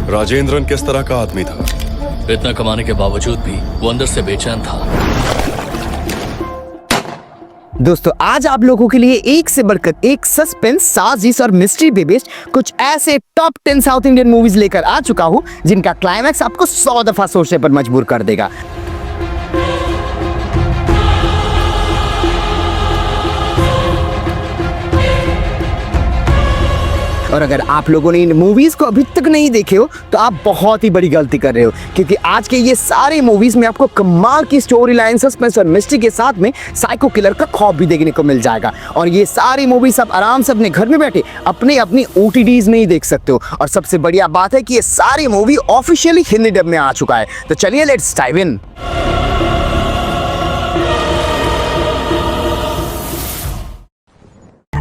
राजेंद्रन किस तरह का आदमी था? इतना कमाने के बावजूद भी वो अंदर से बेचैन था। दोस्तों आज आप लोगों के लिए एक से बढ़कर एक सस्पेंस, साजिश और मिस्ट्री पे बेस्ड कुछ ऐसे टॉप 10 साउथ इंडियन मूवीज लेकर आ चुका हूं जिनका क्लाइमैक्स आपको 100 दफा सोचने पर मजबूर कर देगा। और अगर आप लोगों ने इन मूवीज को अभी तक नहीं देखे हो तो आप बहुत ही बड़ी गलती कर रहे हो, क्योंकि आज के ये सारे मूवीज में आपको कमाल की स्टोरी लाइन, सस्पेंस और मिस्ट्री के साथ में साइको किलर का खौफ भी देखने को मिल जाएगा। और ये सारी मूवीज आप आराम से अपने घर में बैठे अपनी OTTs में ही देख सकते हो। और सबसे बढ़िया बात है कि ये सारी मूवी ऑफिशियली हिंदी डब में आ चुका है। तो चलिए लेट्स डाइव इन।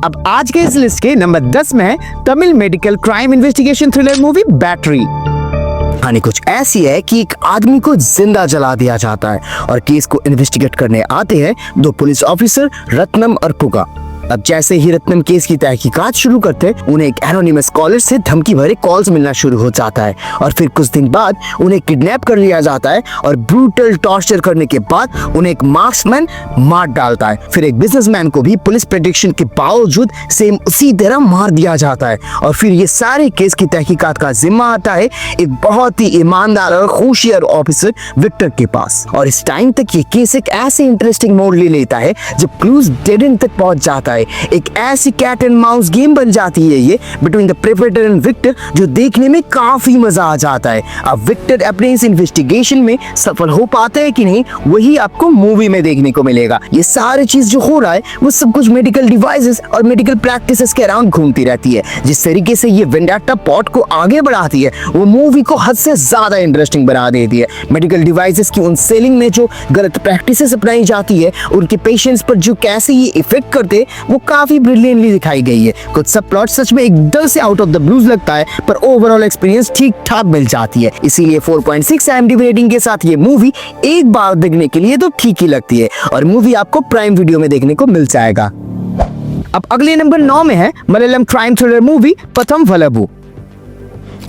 अब आज के इस लिस्ट के नंबर 10 में है Tamil medical crime investigation thriller movie battery. कहानी कुछ ऐसी है कि एक आदमी को जिंदा जला दिया जाता है और केस को इन्वेस्टिगेट करने आते हैं दो पुलिस ऑफिसर रत्नम और पुगा। अब जैसे ही रत्नम केस की तहकीकात शुरू करते हैं, उन्हें एक एनोनिमस कॉलर से धमकी भरे कॉल्स मिलना शुरू हो जाता है और फिर कुछ दिन बाद उन्हें किडनैप कर लिया जाता है और ब्रूटल टॉर्चर करने के बाद उन्हें एक मार्क्समैन मार डालता है। फिर एक बिजनेसमैन को भी पुलिस प्रेडिक्शन के बावजूद सेम उसी तरह मार दिया जाता है। और फिर ये सारे केस की तहकीकात का जिम्मा आता है एक बहुत ही ईमानदार और होशियार ऑफिसर विक्टर के पास। और इस टाइम तक ये केस एक ऐसे इंटरेस्टिंग मोड़ ले लेता है जब क्लूज डेड एंड तक पहुंच जाता है। एक ऐसी कैट एंड माउस गेम बन जाती है ये between the predator and victor, जो देखने में काफी मजा आ जाता है। अब विक्टर अपने इस इन्वेस्टिगेशन में सफल हो पाता है कि नहीं, वही आपको मूवी में देखने को मिलेगा। ये सारी चीज जो हो रहा है वो सब कुछ मेडिकल डिवाइसेस और मेडिकल प्रैक्टिसेस के अराउंड घूमती रहती है। जिस तरीके से ये वेंडाटा प्लॉट को आगे बढ़ाती है वो मूवी को हद से ज्यादा इंटरेस्टिंग बना देती है। मेडिकल डिवाइसेस की उन सेलिंग में जो गलत प्रैक्टिसेस अपनाई जाती है, उनके पेशेंट्स पर जो कैसे ये इफेक्ट करते वो काफी ब्रिलियंटली दिखाई गई है। कुछ सब प्लॉट सच में एकदम से आउट ऑफ द ब्लूज लगता है, पर ओवरऑल एक्सपीरियंस ठीक ठाक मिल जाती है। इसीलिए 4.6 IMDb रेटिंग के साथ ये मूवी एक बार देखने के लिए तो ठीक ही लगती है और मूवी आपको प्राइम वीडियो में देखने को मिल जाएगा। अब अगले नंबर 9 में है Malayalam crime thriller movie Patham वलबु।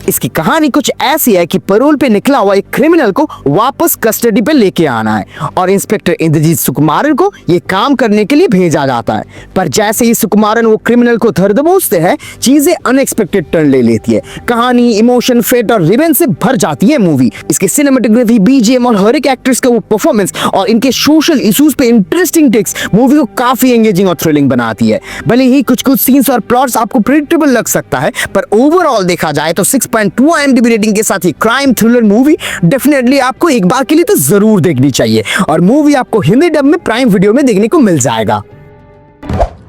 इसकी कहानी कुछ ऐसी है कि पैरोल पे निकला हुआ एक क्रिमिनल को वापस कस्टडी पे लेके आना है और इंस्पेक्टर इंद्रजीत सुकुमारन को ये काम करने के लिए भेजा जाता है। पर जैसे ही सुकुमारन वो क्रिमिनल को धर दबोचते हैं, चीजें अनएक्सपेक्टेड टर्न ले लेती है। कहानी, इमोशन, फेट और रिवेंज से भर जाती है मूवी। इसकी सिनेमेटोग्राफी, BGM और हर एक एक्ट्रेस का वो परफॉर्मेंस और इनके सोशल इश्यूज पे इंटरेस्टिंग टेक्स मूवी को काफी एंगेजिंग और थ्रिलिंग बनाती है। भले ही कुछ सीन्स और प्लॉट्स आपको प्रेडिक्टेबल लग सकता है, पर ओवरऑल देखा जाए तो 6.2 IMDb रेटिंग के साथ ये क्राइम थ्रिलर मूवी डेफिनेटली आपको एक बार के लिए तो जरूर देखनी चाहिए और मूवी आपको हिंदी डब में प्राइम वीडियो में देखने को मिल जाएगा।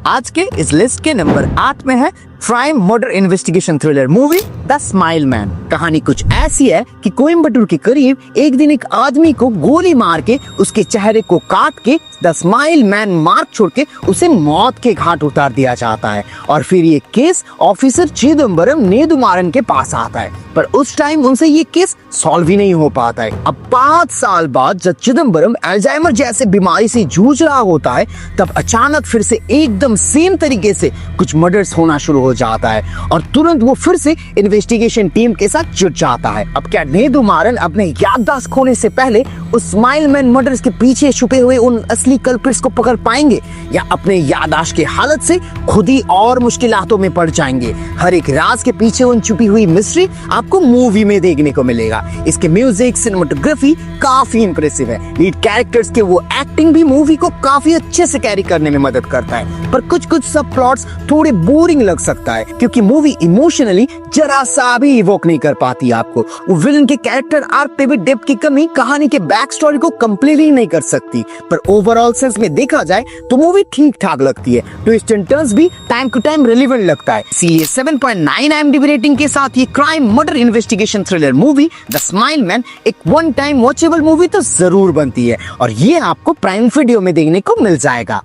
आज के इस लिस्ट के नंबर 8 में है crime murder investigation thriller movie the smile man. कहानी कुछ ऐसी है कि कोयम्बटूर के करीब एक दिन एक आदमी को गोली मार के उसके चेहरे को काट के द स्माइल मैन मार्क छोड़ के उसे मौत के घाट उतार दिया जाता है। और फिर ये केस ऑफिसर चिदम्बरम नेदुमारन के पास आता है, पर उस टाइम उनसे ये केस सॉल्व ही नहीं हो पाता है। अब 5 साल बाद जब चिदम्बरम अल्जाइमर जैसे बीमारी से जूझ रहा होता है, तब अचानक फिर से एकदम सेम तरीके से कुछ मर्डर्स होना शुरू हो जाता है और तुरंत वो फिर से इन्वेस्टिगेशन टीम के साथ जुट जाता है। अब क्या नेदुमारन अपने याददाश्त खोने से पहले उस स्माइल मैन मर्डर्स के पीछे छुपे हुए उन असली कल्प्रिट्स को पकड़ पाएंगे या अपने याददाश्त की हालत से खुद ही और मुश्किलातों में पड़ जाएंगे? हर एक राज के पीछे उन छुपी हुई मिस्ट्री आपको मूवी में देखने को मिलेगा। इसके म्यूजिक, सिनेमेटोग्राफी काफी इंप्रेसिव है। लीड कैरेक्टर्स के वो एक्टिंग भी मूवी को काफी अच्छे से कैरी करने में मदद करता है, पर कुछ सब प्लॉट्स थोड़े बोरिंग लग सकता है क्योंकि मूवी इमोशनली जरा सा भी इवोक नहीं कर पाती आपको। वो विलन के कैरेक्टर आर्क पे भी डेप्थ की कमी कहानी के बैक स्टोरी को कंप्लीटली नहीं कर सकती, पर ओवरऑल सेंस में देखा जाए तो मूवी ठीक ठाक लगती है। ट्विस्ट एंड टर्न्स भी टाइम टू टाइम रेलेवेंट लगता है। इसीलिए 7.9 IMDb रेटिंग के साथ ये crime murder investigation thriller movie the smile man एक वन टाइम वॉचेबल मूवी तो जरूर बनती है और ये आपको प्राइम वीडियो में देखने को मिल जाएगा।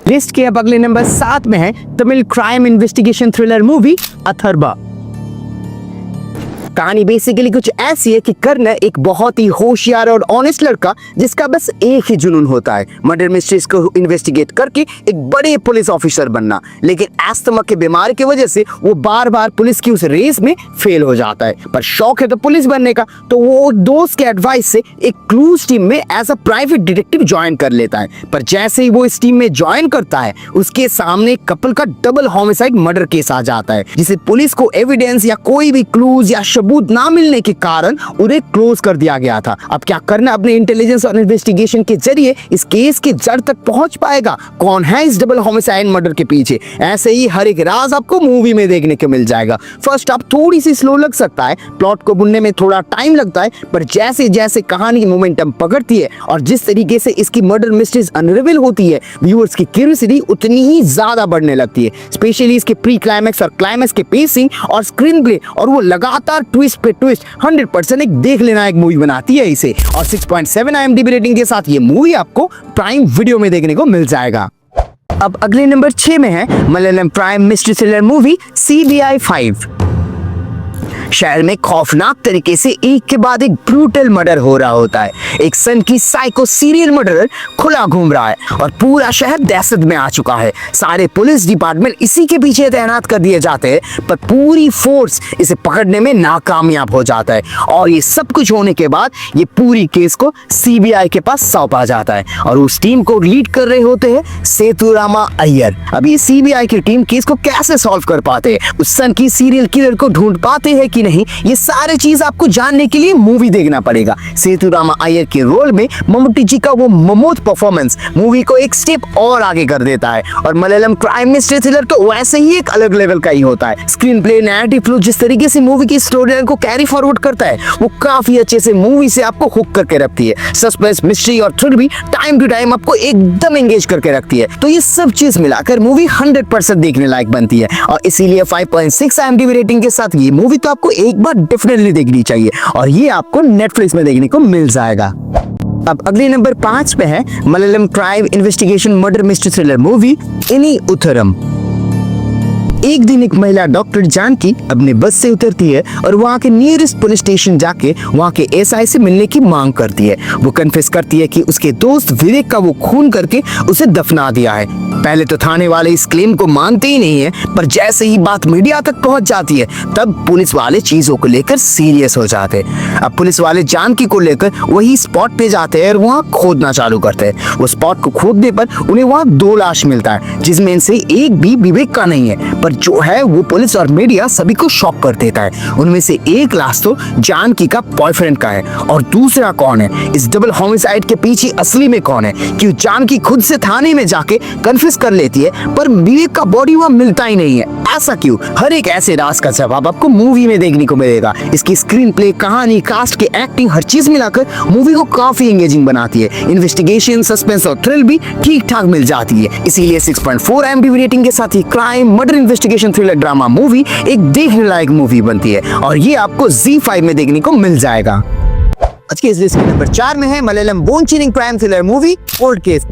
लिस्ट के अब अगले नंबर 7 में है Tamil crime investigation thriller movie Atharva. कहानी बेसिकली कुछ ऐसी है कि कर्ण एक बहुत ही होशियार और ऑनेस्ट लड़का जिसका बस एक ही जुनून होता है, मर्डर मिस्ट्रीज को इन्वेस्टिगेट करके एक बड़े पुलिस ऑफिसर बनना। लेकिन अस्थमा के बीमारी की वजह से वो बार बार पुलिस की उस रेस में फेल हो जाता है, पर शौक है तो पुलिस बनने का, तो वो दोस्त के एडवाइस से एक क्लूज टीम में as a private detective join कर लेता है। पर जैसे ही वो इस टीम में ज्वाइन करता है, उसके सामने कपल का डबल होमिसाइड मर्डर केस आ जाता है, जिसे पुलिस को एविडेंस या कोई भी क्लूज या सबूत ना मिलने के कारण उन्हें क्लोज कर दिया गया था। अब क्या करना, अपने इंटेलिजेंस और इन्वेस्टिगेशन के जरिए इस केस के जड़ तक पहुंच पाएगा, कौन है इस डबल होमिसाइड मर्डर के पीछे। ऐसे ही हर एक राज आपको मूवी में देखने को मिल जाएगा। फर्स्ट आप थोड़ी सी स्लो लग सकता है, प्लॉट को बुनने में थोड़ा टाइम लगता है, पर जैसे जैसे कहानी की मोमेंटम पकड़ती है और जिस तरीके से इसकी मर्डर मिस्ट्रीज अनरिवील होती है, व्यूअर्स की क्यूरियोसिटी उतनी ही ज्यादा बढ़ने लगती है। स्पेशली इसके प्री क्लाइमैक्स और क्लाइमैक्स के पेसिंग और स्क्रीन प्ले और वो लगातार ट्विस्ट पे ट्विस्ट 100% एक देख लेना एक मूवी बनाती है इसे। और 6.7 IMDb रेटिंग के साथ ये मूवी आपको प्राइम वीडियो में देखने को मिल जाएगा। अब अगले नंबर 6 में है Malayalam prime mystery thriller movie CBI 5। शहर में खौफनाक तरीके से एक के बाद एक ब्रूटल मर्डर हो रहा होता है। एक सन की साइको सीरियल मर्डरर खुला घूम रहा है और पूरा शहर दहशत में आ चुका है। सारे पुलिस डिपार्टमेंट इसी के पीछे तैनात कर दिए जाते हैं, पर पूरी फोर्स इसे पकड़ने में नाकामयाब हो जाता है। और ये सब कुछ होने के बाद ये पूरी केस को CBI के पास सौंपा जाता है और उस टीम को लीड कर रहे होते हैं सेतुरामा अय्यर। अब ये CBI की टीम केस को कैसे सॉल्व कर पाते हैं, उस सन की सीरियल किलर को ढूंढ पाते हैं कि नहीं, ये सारे चीज आपको जानने के लिए मूवी देखना पड़ेगा। सेतुरामा अय्यर के रोल में मम्मूटी जी का वो ममोद परफॉर्मेंस मूवी को एक स्टेप और आगे कर देता है। और मलयालम क्राइम मिस्ट्री थ्रिलर तो वैसे ही एक अलग लेवल का ही होता है। स्क्रीन प्ले, नैरेटिव फ्लो, जिस तरीके से मूवी की स्टोरी लाइन को कैरी फॉरवर्ड करता है, वो काफी अच्छे से मूवी से आपको हुक करके रखती है। सस्पेंस, मिस्ट्री और थ्रिल भी टाइम टू टाइम आपको एकदम एंगेज करके रखती है। तो ये सब चीज मिलाकर मूवी 100% देखने लायक बनती है और इसीलिए 5.6 IMDb रेटिंग के साथ ये मूवी तो आपको एक बार डेफिनेटली देखनी चाहिए और ये आपको नेटफ्लिक्स में देखने को मिल जाएगा। अब अगले नंबर 5 पे है Malayalam crime investigation murder mystery thriller movie इनी उत्तरम। एक दिन एक महिला डॉक्टर जानकी अपने बस से उतरती है और वहाँ के नियरेस्ट पुलिस स्टेशन जाके वहाँ के SI से मिलने की मांग करती है। वो कन्फेस करती है कि उसके दोस्त विवेक का वो खून करके उसे दफना दिया है। पहले तो थाने वाले इस क्लेम को मानते ही नहीं है, पर जैसे ही बात मीडिया तक पहुंच जाती है तब पुलिस वाले चीजों को लेकर सीरियस हो जाते हैं। अब पुलिस वाले जानकी को लेकर वही स्पॉट पे जाते हैं और वहाँ खोदना चालू करते हैं। वो स्पॉट को खोदने पर उन्हें वहाँ 2 लाश मिलता है, जिसमें से एक भी विवेक का नहीं है, पर जो है वो पुलिस और मीडिया सभी को शॉक कर देता है। उनमें से एक लाश तो जानकी का बॉयफ्रेंड का है और दूसरा कौन है, इस डबल होमिसाइड के पीछे असली में कौन है, क्यों जानकी खुद से थाने में जाके कन्फेस कर लेती है पर विवेक का बॉडी वहाँ मिलता ही नहीं है, ऐसा क्यों? हर एक ऐसे राज का जवाब आपको मूवी में देखने को मिलेगा। इसकी स्क्रीन प्ले, कहानी, कास्ट की एक्टिंग, हर चीज मिलाकर मूवी को काफी एंगेजिंग बनाती है। इन्वेस्टिगेशन, सस्पेंस और थ्रिल भी ठीक ठाक मिल जाती है। इसीलिए 6.4 IMDb रेटिंग के साथ ही crime murder investigation thriller drama movie एक देखने लायक मूवी बनती है और ये आपको ZEE5 में देखने को मिल जाएगा। आज के इस लिस्ट के नंबर 4 में है Malayalam bone chilling crime thriller movie cold case.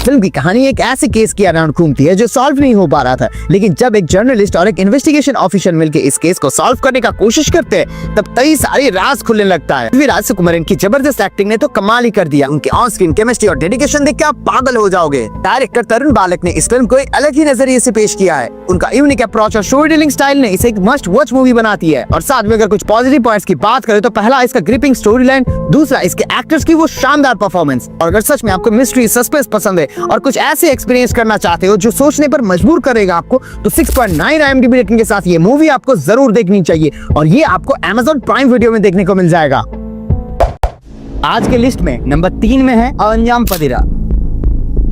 Film की कहानी एक ऐसे केस की अराउंड घूमती है जो सॉल्व नहीं हो पा रहा था, लेकिन जब एक जर्नलिस्ट और एक इन्वेस्टिगेशन ऑफिसर मिलकर इस केस को सॉल्व करने का कोशिश करते हैं तब कई सारे राज खुलने लगता है। विराज सुकुमारन की जबरदस्त एक्टिंग ने तो कमाल ही कर दिया। उनके ऑन स्क्रीन केमिस्ट्री और डेडिकेशन देख के आप पागल हो जाओगे। डायरेक्टर तरुण बालक ने इस फिल्म को एक अलग ही नजरिए से पेश किया है। उनका यूनिक अप्रोच और स्टोरी टेलिंग स्टाइल ने इसे एक मस्ट वॉच मूवी बनाती है। और साथ में अगर कुछ पॉजिटिव पॉइंट्स की बात करें तो पहला इसका ग्रिपिंग स्टोरी लाइन, दूसरा इसके एक्टर्स की वो शानदार परफॉर्मेंस। और अगर सच में आपको मिस्ट्री, सस्पेंस पसंद है और कुछ ऐसे एक्सपीरियंस करना चाहते हो जो सोचने पर मजबूर करेगा आपको, तो 6.9 IMDb रेटिंग के साथ ये मूवी आपको जरूर देखनी चाहिए और ये आपको Amazon प्राइम वीडियो में देखने को मिल जाएगा। आज के लिस्ट में नंबर 3 में है अंजाम पदिरा।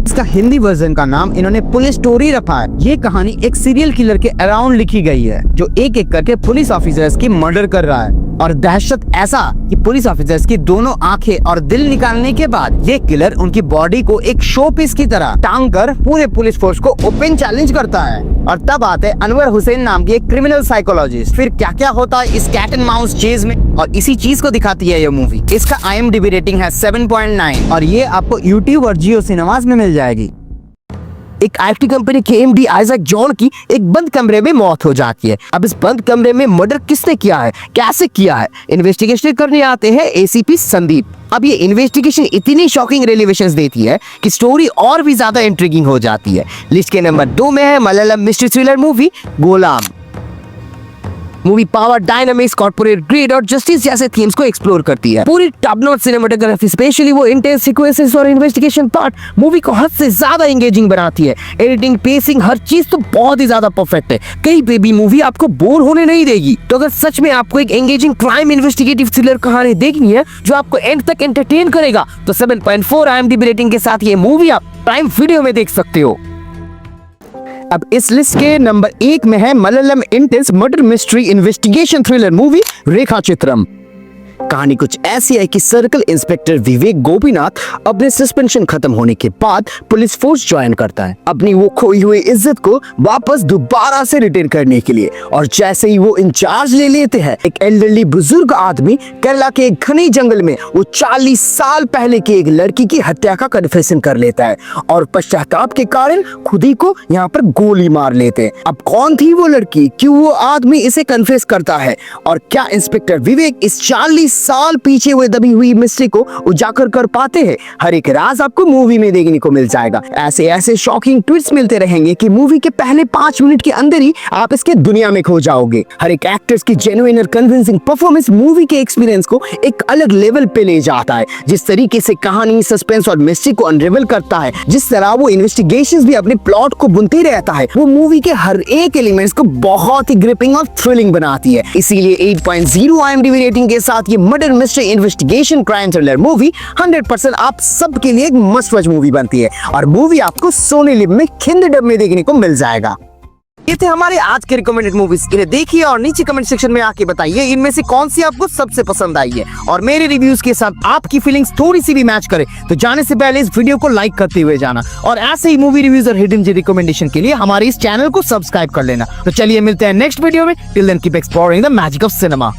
इसका हिंदी वर्जन का नाम इन्होंने पुलिस स्टोरी रखा है। ये कहानी एक सीरियल किलर के अराउंड लिखी गई है जो एक एक करके पुलिस ऑफिसर्स की मर्डर कर रहा है। और दहशत ऐसा कि पुलिस ऑफिसर्स की दोनों आंखें और दिल निकालने के बाद ये किलर उनकी बॉडी को एक शो पीस की तरह टांग कर पूरे पुलिस फोर्स को ओपन चैलेंज करता है। और तब आते अनवर हुसैन नाम की एक क्रिमिनल साइकोलॉजिस्ट। फिर क्या क्या होता है इस कैट एंड माउस चेज में, और इसी चीज को दिखाती है ये मूवी। इसका IMDb रेटिंग है 7.9 और ये आपको YouTube और जियो सिनेमास में मिल जाएगी। एक आईटी कंपनी के एमडी आइजैक जॉन की एक बंद कमरे में मौत हो जाती है। अब इस बंद कमरे में मर्डर किसने किया है, कैसे किया है, इन्वेस्टिगेशन करने आते हैं एसीपी संदीप। अब ये इन्वेस्टिगेशन इतनी शॉकिंग रेलेवेशंस देती है कि स्टोरी और भी ज्यादा इंट्रिगिंग हो जाती है। लिस्ट के नंबर 2 में है Malayalam mystery thriller movie Ghulam. Movie power, dynamics, corporate grade और जस्टिस जैसे थीम्स को एक्सप्लोर करती है। पूरी टॉप नॉच सिनेमेटोग्राफी, स्पेशली वो इंटेंस सीक्वेंसेस और इन्वेस्टिगेशन पार्ट मूवी को हद से ज्यादा एंगेजिंग बनाती है। एडिटिंग, पेसिंग, हर चीज तो बहुत ही ज्यादा परफेक्ट है। कहीं पे भी मूवी आपको बोर होने नहीं देगी। तो अगर सच में आपको एक एंगेजिंग क्राइम इन्वेस्टिगेटिव थ्रिलर कहानी देखनी है जो आपको एंड तक एंटरटेन करेगा, तो 7.4 IMDb रेटिंग के साथ ये मूवी आप प्राइम वीडियो में देख सकते हो। अब इस लिस्ट के नंबर 1 में है Malayalam intense murder mystery investigation thriller movie Rekhachithram. कहानी कुछ ऐसी है कि सर्कल इंस्पेक्टर विवेक गोपीनाथ अपने सस्पेंशन खत्म होने के बाद पुलिस फोर्स ज्वाइन करता है अपनी वो खोई हुई इज्जत को वापस दोबारा से रिटेन करने के लिए। और जैसे ही वो इंचार्ज ले लेते हैं, एक एल्डरली बुजुर्ग आदमी केरला के एक घने जंगल में वो 40 साल पहले की एक लड़की की हत्या का कन्फेशन कर लेता है और पश्चाताप के कारण खुद ही को यहाँ पर गोली मार लेते हैं। अब कौन थी वो लड़की, क्यों वो आदमी इसे कन्फेस करता है और क्या इंस्पेक्टर विवेक इस 40 साल पीछे हुए दबी हुई मिस्ट्री को उजागर कर पाते हैं, हर एक राज आपको मूवी में देखने को मिल जाएगा। ऐसे ऐसे शॉकिंग ट्विस्ट मिलते रहेंगे कि मूवी के पहले 5 मिनट के अंदर ही आप इसके दुनिया में खो जाओगे। हर एक एक्टर्स की जेन्युइन और कन्विंसिंग परफॉर्मेंस मूवी के एक्सपीरियंस को एक अलग लेवल पे ले जाता है। जिस तरीके से कहानी, सस्पेंस और मिस्ट्री को अनरिवल करता है, जिस तरह वो इन्वेस्टिगेशंस भी अपने प्लॉट को बुनते रहता है, वो मूवी के हर एक एलिमेंट्स को बहुत ही ग्रिपिंग और थ्रिलिंग बनाती है। इसीलिए 8.0 IMDb रेटिंग के साथ ये murder mystery investigation crime thriller movie 100% आप सबके लिए एक मस्ट वॉच मूवी बनती है और मूवी आपको सोनी लिव में खिंद डब में देखने को मिल जाएगा। ये थे हमारे आज के रिकमेंडेड मूवीज। इन्हें देखिए और नीचे कमेंट सेक्शन में आके बताइए इनमें से कौन सी आपको सबसे पसंद आई है और मेरे रिव्यूज के साथ आपकी फीलिंग्स थोड़ी सी भी मैच करे तो जाने से पहले इस वीडियो को लाइक करते हुए जाना और ऐसे ही मूवी रिव्यूज और हिडन जी रिकमेंडेशन के लिए हमारे इस चैनल को सब्सक्राइब कर लेना। तो चलिए मिलते हैं नेक्स्ट वीडियो में। Till then keep exploring the magic of cinema.